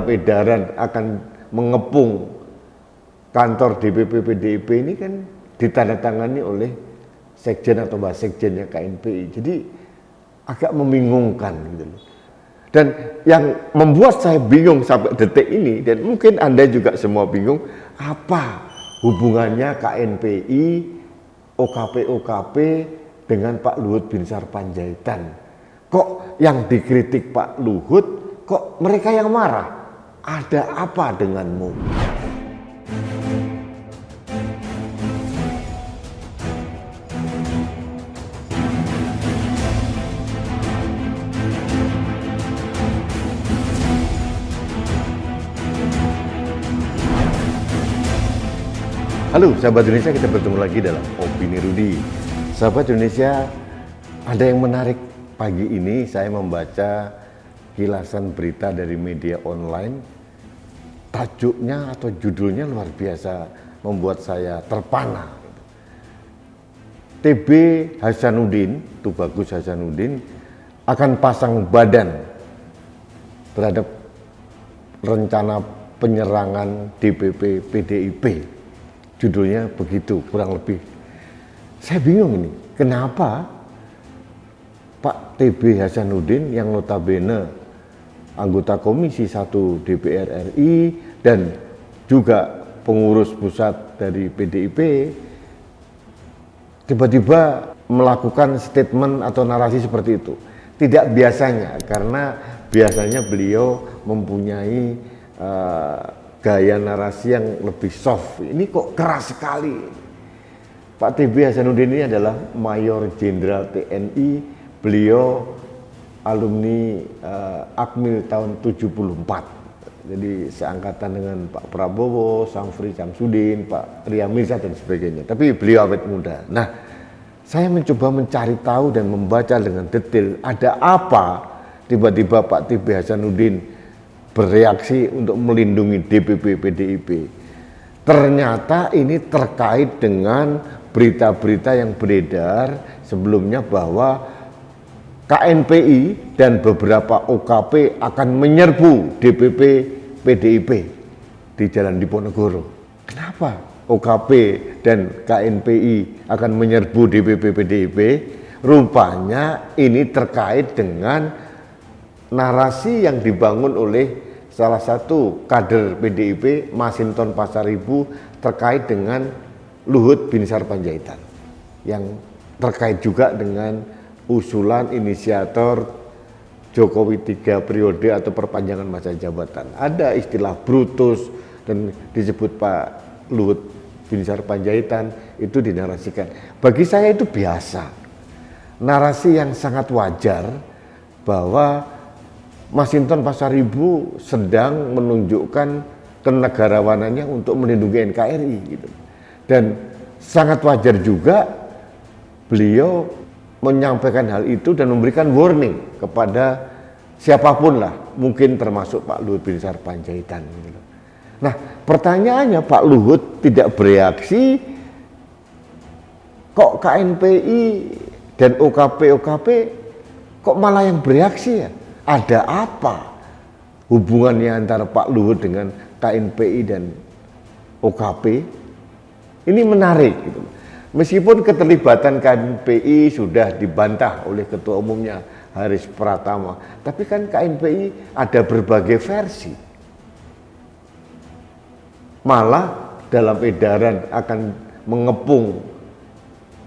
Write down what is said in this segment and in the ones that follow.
dalam edaran akan mengepung kantor DPP PDIP ini kan ditandatangani oleh sekjen atau wasekjennya KNPI. Jadi agak membingungkan gitu loh. Dan yang membuat saya bingung sampai detik ini, dan mungkin Anda juga semua bingung, apa hubungannya KNPI, OKP dengan Pak Luhut Binsar Panjaitan? Kok yang dikritik Pak Luhut, kok mereka yang marah? Ada apa denganmu? Halo sahabat Indonesia, kita bertemu lagi dalam Opini Rudi. Sahabat Indonesia, ada yang menarik pagi ini. Saya membaca kilasan berita dari media online. Tajuknya atau judulnya luar biasa, membuat saya terpana. TB Hasanuddin, Tubagus Hasanuddin, akan pasang badan terhadap rencana penyerangan DPP PDIP. Judulnya begitu kurang lebih. Saya bingung ini, kenapa Pak TB Hasanuddin yang notabene anggota Komisi 1 DPR RI dan juga pengurus pusat dari PDIP tiba-tiba melakukan statement atau narasi seperti itu. Tidak biasanya, karena biasanya beliau mempunyai gaya narasi yang lebih soft. Ini kok keras sekali. Pak TB Hasanuddin ini adalah Mayor Jenderal TNI. Beliau alumni Akmil tahun 74. Jadi seangkatan dengan Pak Prabowo, Samfri Samsudin, Pak Ria Mirza dan sebagainya. Tapi beliau awet muda. Nah, saya mencoba mencari tahu dan membaca dengan detail ada apa tiba-tiba Pak TB Hasanuddin bereaksi untuk melindungi DPP PDIP. Ternyata ini terkait dengan berita-berita yang beredar sebelumnya bahwa KNPI dan beberapa OKP akan menyerbu DPP PDIP di Jalan Diponegoro. Kenapa OKP dan KNPI akan menyerbu DPP PDIP? Rupanya ini terkait dengan narasi yang dibangun oleh salah satu kader PDIP, Masinton Pasaribu, terkait dengan Luhut Binsar Panjaitan, yang terkait juga dengan usulan inisiator Jokowi 3 periode atau perpanjangan masa jabatan. Ada istilah brutus dan disebut Pak Luhut Binsar Panjaitan, itu dinarasikan. Bagi saya itu biasa, narasi yang sangat wajar bahwa Masinton Pasaribu sedang menunjukkan kenegarawanannya untuk melindungi NKRI gitu. Dan sangat wajar juga beliau menyampaikan hal itu dan memberikan warning kepada siapapun lah, mungkin termasuk Pak Luhut Binsar Panjaitan gitu. Nah, pertanyaannya, Pak Luhut tidak bereaksi, kok KNPI dan OKP kok malah yang bereaksi ya? Ada apa hubungannya antara Pak Luhut dengan KNPI dan OKP? Ini menarik gitu. Meskipun keterlibatan KNPI sudah dibantah oleh Ketua Umumnya Haris Pratama, tapi kan KNPI ada berbagai versi. Malah dalam edaran akan mengepung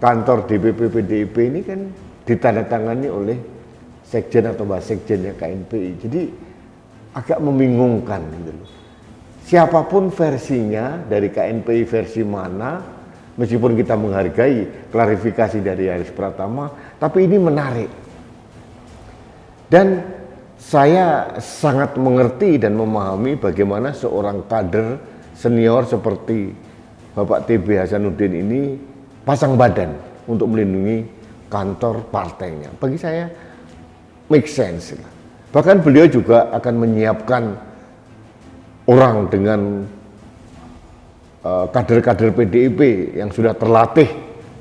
kantor DPP PDIP ini kan ditandatangani oleh sekjen atau wasekjennya KNPI. Jadi agak membingungkan gitu loh. Siapapun versinya, dari KNPI versi mana, meskipun kita menghargai klarifikasi dari Haris Pratama, tapi ini menarik. Dan saya sangat mengerti dan memahami bagaimana seorang kader senior seperti Bapak TB Hasanuddin ini pasang badan untuk melindungi kantor partainya. Bagi saya make sense. Bahkan beliau juga akan menyiapkan orang dengan kader-kader PDIP yang sudah terlatih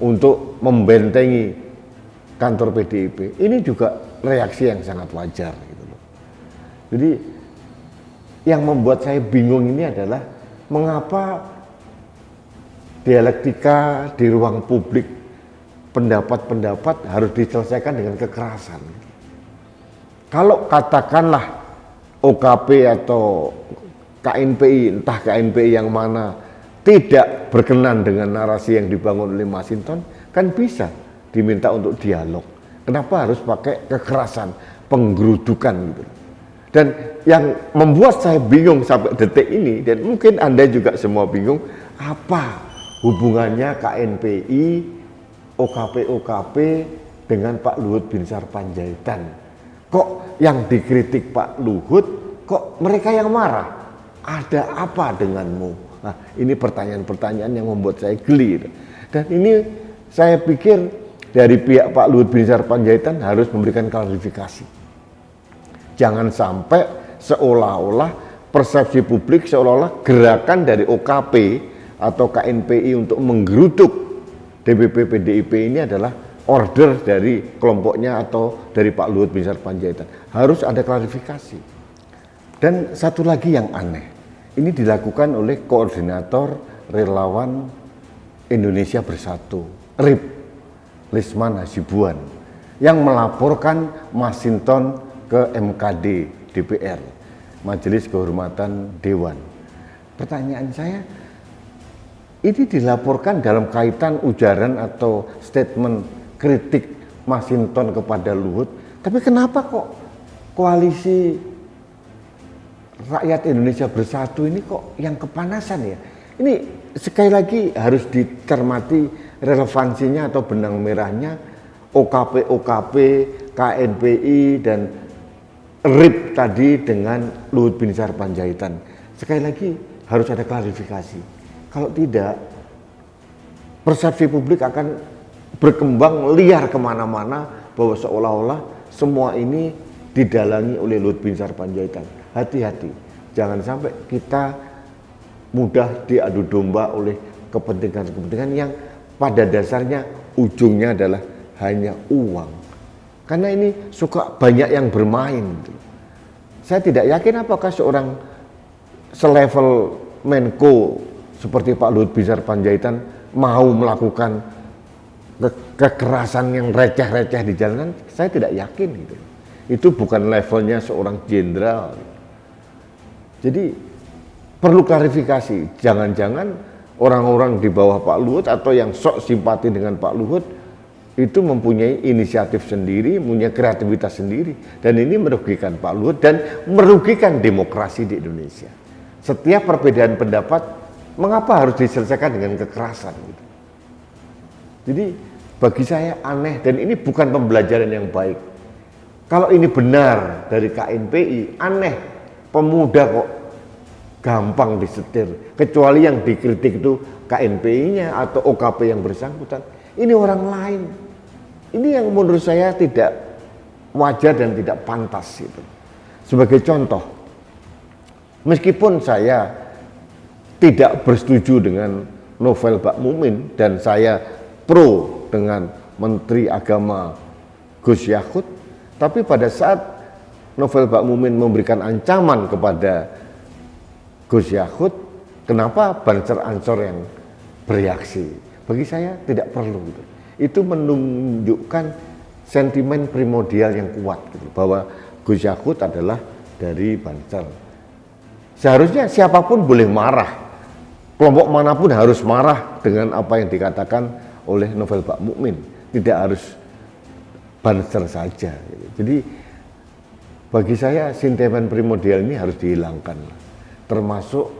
untuk membentengi kantor PDIP. Ini juga reaksi yang sangat wajar gitu loh. Jadi yang membuat saya bingung ini adalah mengapa dialektika di ruang publik, pendapat-pendapat harus diselesaikan dengan kekerasan. Kalau katakanlah OKP atau KNPI, entah KNPI yang mana, tidak berkenan dengan narasi yang dibangun oleh Masinton, kan bisa diminta untuk dialog. Kenapa harus pakai kekerasan, penggerudukan gitu. Dan yang membuat saya bingung sampai detik ini, dan mungkin Anda juga semua bingung, apa hubungannya KNPI, OKP dengan Pak Luhut Binsar Panjaitan? Kok yang dikritik Pak Luhut, kok mereka yang marah? Ada apa denganmu? Nah, ini pertanyaan-pertanyaan yang membuat saya geli. Dan ini saya pikir dari pihak Pak Luhut Binsar Panjaitan harus memberikan klarifikasi. Jangan sampai seolah-olah persepsi publik seolah-olah gerakan dari OKP atau KNPI untuk menggeruduk DPP PDIP ini adalah order dari kelompoknya atau dari Pak Luhut Binsar Panjaitan. Harus ada klarifikasi. Dan satu lagi yang aneh, ini dilakukan oleh Koordinator Relawan Indonesia Bersatu, RIP, Lisman Hasibuan, yang melaporkan Masinton ke MKD DPR, Majelis Kehormatan Dewan. Pertanyaan saya, ini dilaporkan dalam kaitan ujaran atau statement kritik Masinton kepada Luhut, tapi kenapa kok koalisi rakyat Indonesia Bersatu ini kok yang kepanasan ya? Ini sekali lagi harus dicermati relevansinya atau benang merahnya OKP, KNPI dan RIP tadi dengan Luhut Binsar Panjaitan. Sekali lagi harus ada klarifikasi. Kalau tidak, persepsi publik akan berkembang liar kemana-mana bahwa seolah-olah semua ini didalangi oleh Luhut Binsar Panjaitan. Hati-hati, jangan sampai kita mudah diadu domba oleh kepentingan-kepentingan yang pada dasarnya ujungnya adalah hanya uang. Karena ini suka banyak yang bermain. Saya tidak yakin apakah seorang selevel Menko seperti Pak Luhut Binsar Panjaitan mau melakukan kekerasan yang receh-receh di jalanan. Saya tidak yakin gitu. Itu bukan levelnya seorang jenderal. Jadi perlu klarifikasi. Jangan-jangan orang-orang di bawah Pak Luhut atau yang sok simpati dengan Pak Luhut itu mempunyai inisiatif sendiri, punya kreativitas sendiri, dan ini merugikan Pak Luhut dan merugikan demokrasi di Indonesia. Setiap perbedaan pendapat, mengapa harus diselesaikan dengan kekerasan? Gitu. Jadi bagi saya aneh dan ini bukan pembelajaran yang baik. Kalau ini benar dari KNPI, aneh, pemuda kok gampang disetir, kecuali yang dikritik itu KNPI-nya atau OKP yang bersangkutan. Ini orang lain. Ini yang menurut saya tidak wajar dan tidak pantas gitu. Sebagai contoh, meskipun saya tidak bersetuju dengan novel Pak Mumin dan saya pro dengan Menteri Agama Gus Yahud, tapi pada saat novel Pak Mumin memberikan ancaman kepada Gus Yahud, kenapa Banser Ansor yang bereaksi? Bagi saya tidak perlu gitu. Itu menunjukkan sentimen primordial yang kuat gitu, bahwa Gus Yahud adalah dari Banser. Seharusnya siapapun boleh marah, kelompok manapun harus marah dengan apa yang dikatakan oleh novel Pak Mukmin, tidak harus Banser saja gitu. Jadi bagi saya sentimen primordial ini harus dihilangkan, termasuk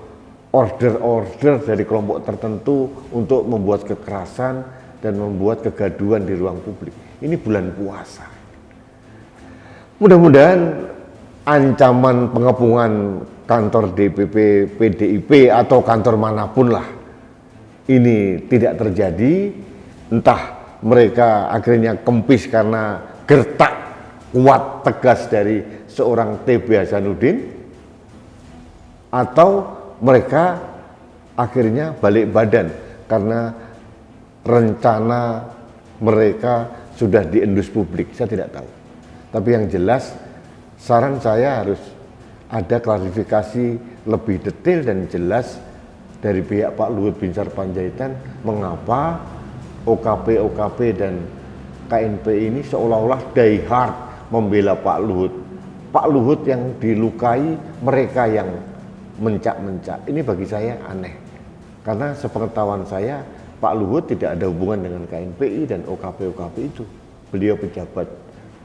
order-order dari kelompok tertentu untuk membuat kekerasan dan membuat kegaduhan di ruang publik. Ini bulan puasa. Mudah-mudahan ancaman pengepungan kantor DPP PDIP atau kantor manapun lah ini tidak terjadi. Entah mereka akhirnya kempis karena gertak kuat tegas dari seorang TB Hasanuddin, atau mereka akhirnya balik badan karena rencana mereka sudah diendus publik. Saya tidak tahu. Tapi yang jelas saran saya harus ada klarifikasi lebih detail dan jelas dari pihak Pak Luhut Binsar Panjaitan mengapa OKP dan KNPI ini seolah-olah die hard membela Pak Luhut. Pak Luhut yang dilukai, mereka yang mencak-mencak. Ini bagi saya aneh. Karena sepengetahuan saya, Pak Luhut tidak ada hubungan dengan KNPI dan OKP itu. Beliau pejabat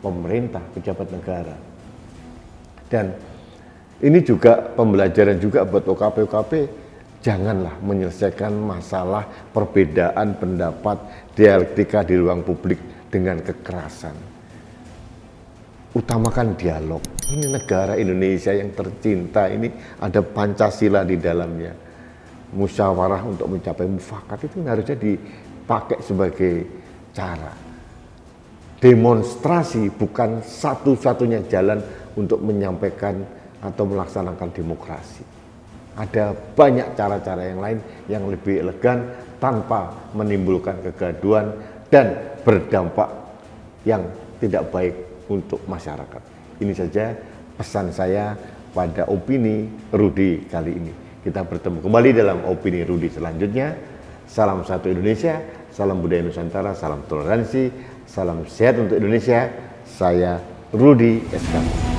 pemerintah, pejabat negara. Dan ini juga pembelajaran juga buat OKP, janganlah menyelesaikan masalah perbedaan pendapat, dialektika di ruang publik dengan kekerasan. Utamakan dialog. Ini negara Indonesia yang tercinta, ini ada Pancasila di dalamnya. Musyawarah untuk mencapai mufakat itu harusnya dipakai sebagai cara. Demonstrasi bukan satu-satunya jalan untuk menyampaikan atau melaksanakan demokrasi. Ada banyak cara-cara yang lain yang lebih elegan tanpa menimbulkan kegaduhan dan berdampak yang tidak baik untuk masyarakat. Ini saja pesan saya pada opini Rudi kali ini. Kita bertemu kembali dalam opini Rudi selanjutnya. Salam satu Indonesia, salam budaya Nusantara, salam toleransi, salam sehat untuk Indonesia. Saya Rudi SK.